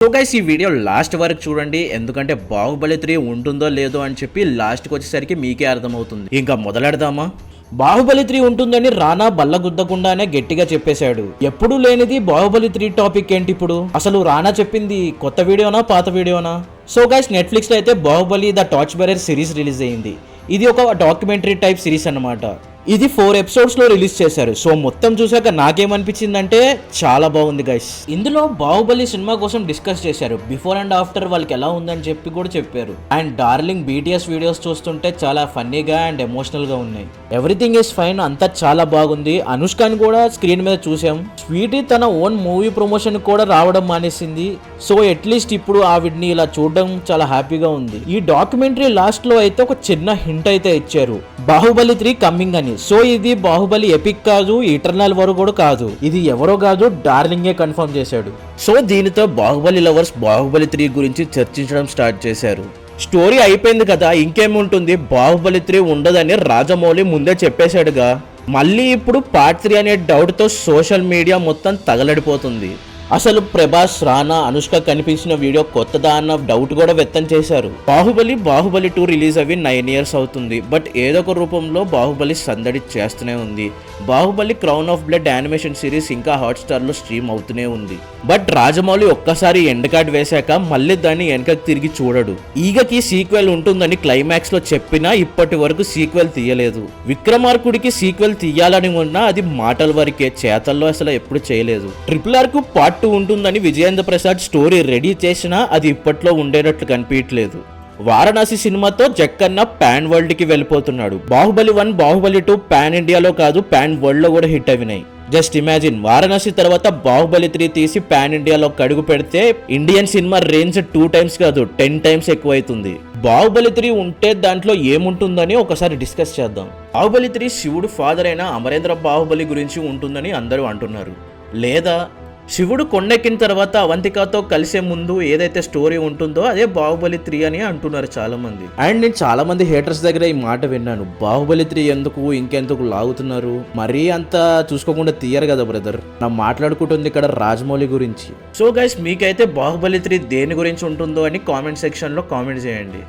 So guys ఈ video last వరకు చూడండి, ఎందుకంటే బాహుబలి 3 ఉంటుందో లేదో అని చెప్పి లాస్ట్కి వచ్చేసరికి మీకే అర్థమవుతుంది. ఇంకా మొదలెడదామా? బాహుబలి 3 ఉంటుందని రానా బల్లగుద్దకుండానే గట్టిగా చెప్పేశాడు. ఎప్పుడు లేనిది బాహుబలి 3 టాపిక్ ఏంటి ఇప్పుడు? అసలు రానా చెప్పింది కొత్త వీడియోనా పాత వీడియోనా? సో గైస్ నెట్ఫ్లిక్స్ లో అయితే Baahubali the torch bearer series release అయింది. ఇది ఒక డాక్యుమెంటరీ టైప్ సిరీస్ అన్నమాట. ఇది 4 ఎపిసోడ్స్ లో రిలీజ్ చేశారు. సో మొత్తం చూసాక నాకేమనిపించిందంటే చాలా బాగుంది గైస్. ఇందులో బాహుబలి సినిమా కోసం డిస్కస్ చేశారు. బిఫోర్ అండ్ ఆఫ్టర్ వాళ్ళకి ఎలా ఉందని చెప్పి కూడా చెప్పారు. అండ్ డార్లింగ్ BTS వీడియోస్ చూస్తుంటే చాలా ఫన్నీగా అండ్ ఎమోషనల్ గా ఉన్నాయి. ఎవ్రీథింగ్ ఈస్ ఫైన్, అంతా చాలా బాగుంది. అనుష్కని కూడా స్క్రీన్ మీద చూసాం. స్వీటీ తన ఓన్ మూవీ ప్రమోషన్ కూడా రావడం మానేసింది. సో అట్లీస్ట్ ఇప్పుడు ఆవిడ్ని ఇలా చూడడం చాలా హ్యాపీగా ఉంది. ఈ డాక్యుమెంటరీ లాస్ట్ లో అయితే ఒక చిన్న హింట్ అయితే ఇచ్చారు, బాహుబలి 3 కమింగ్ అని. సో ఇది బాహుబలి ఎపిక్ కాదు, ఇటర్నల్ వరకు కూడా కాదు, ఇది ఎవరో కాదు డార్లింగే కన్ఫర్మ్ చేశాడు. సో దీనితో బాహుబలి లవర్స్ బాహుబలి 3 గురించి చర్చించడం స్టార్ట్ చేశారు. స్టోరీ అయిపోయింది కదా, ఇంకేముంటుంది, బాహుబలి 3 ఉండదని రాజమౌళి ముందే చెప్పేశాడుగా. మళ్ళీ ఇప్పుడు పార్ట్ 3 అనే డౌట్ తో సోషల్ మీడియా మొత్తం తగలడిపోతుంది. అసలు ప్రభాస్, రానా, అనుష్క కనిపించిన వీడియో కొత్తదా అన్న డౌట్ కూడా వ్యక్తం చేశారు. బాహుబలి 2 రిలీజ్ అవి 9 years అవుతుంది. బట్ ఏదో ఒక రూపంలో బాహుబలి సందడి చేస్తూనే ఉంది. Baahubali crown of blood animation series ఇంకా హాట్స్టార్ లో స్ట్రీమ్ అవుతూనే ఉంది. బట్ రాజమౌళి ఒక్కసారి ఎండ్ కార్డ్ వేశాక మళ్ళీ దాన్ని వెనకకి తిరిగి చూడడు. ఈగకి సీక్వెల్ ఉంటుందని క్లైమాక్స్ లో చెప్పినా ఇప్పటి వరకు సీక్వెల్ తీయలేదు. విక్రమార్కుడికి సీక్వెల్ తీయాలని ఉన్నా అది మాటల వరకే, చేతల్లో అసలు ఎప్పుడు చేయలేదు. RRR కు పార్ట్ 2 ఉంటుందని విజయేంద్ర ప్రసాద్ స్టోరీ రెడీ చేసినా అది ఇప్పట్లో ఉండేటట్లు కనిపించట్లేదు. వారణాసి సినిమాతో జక్కన్న పాన్ వరల్డ్ కి వెళ్ళిపోతున్నాడు. బాహుబలి 1, బాహుబలి 2 పాన్ ఇండియాలో కాదు పాన్ వరల్డ్ లో కూడా హిట్ అయినాయి. జస్ట్ ఇమాజిన్, వారణాసి తర్వాత బాహుబలి 3 తీసి పాన్ ఇండియాలో కడుగు పెడితే ఇండియన్ సినిమా రేంజ్ 2 times కాదు 10 times ఎక్కువ అవుతుంది. బాహుబలి 3 ఉంటే దాంట్లో ఏముంటుందని ఒకసారి డిస్కస్ చేద్దాం. బాహుబలి 3 శివుడు ఫాదర్ అయిన అమరేంద్ర బాహుబలి గురించి ఉంటుందని అందరూ అంటున్నారు. లేదా శివుడు కొండెక్కిన తర్వాత అవంతికతో కలిసే ముందు ఏదైతే స్టోరీ ఉంటుందో అదే బాహుబలి 3 అని అంటున్నారు చాలా మంది. అండ్ నేను చాలా మంది హేటర్స్ దగ్గర ఈ మాట విన్నాను, బాహుబలి 3 ఎందుకు ఇంకెందుకు లాగుతున్నారు, మరీ అంత చూసుకోకుండా తీయరు కదా బ్రదర్. నా మాట్లాడుకుంటుంది ఇక్కడ రాజమౌళి గురించి. సో గైస్ మీకైతే బాహుబలి 3 దేని గురించి ఉంటుందో అని కామెంట్ సెక్షన్ లో కామెంట్ చేయండి.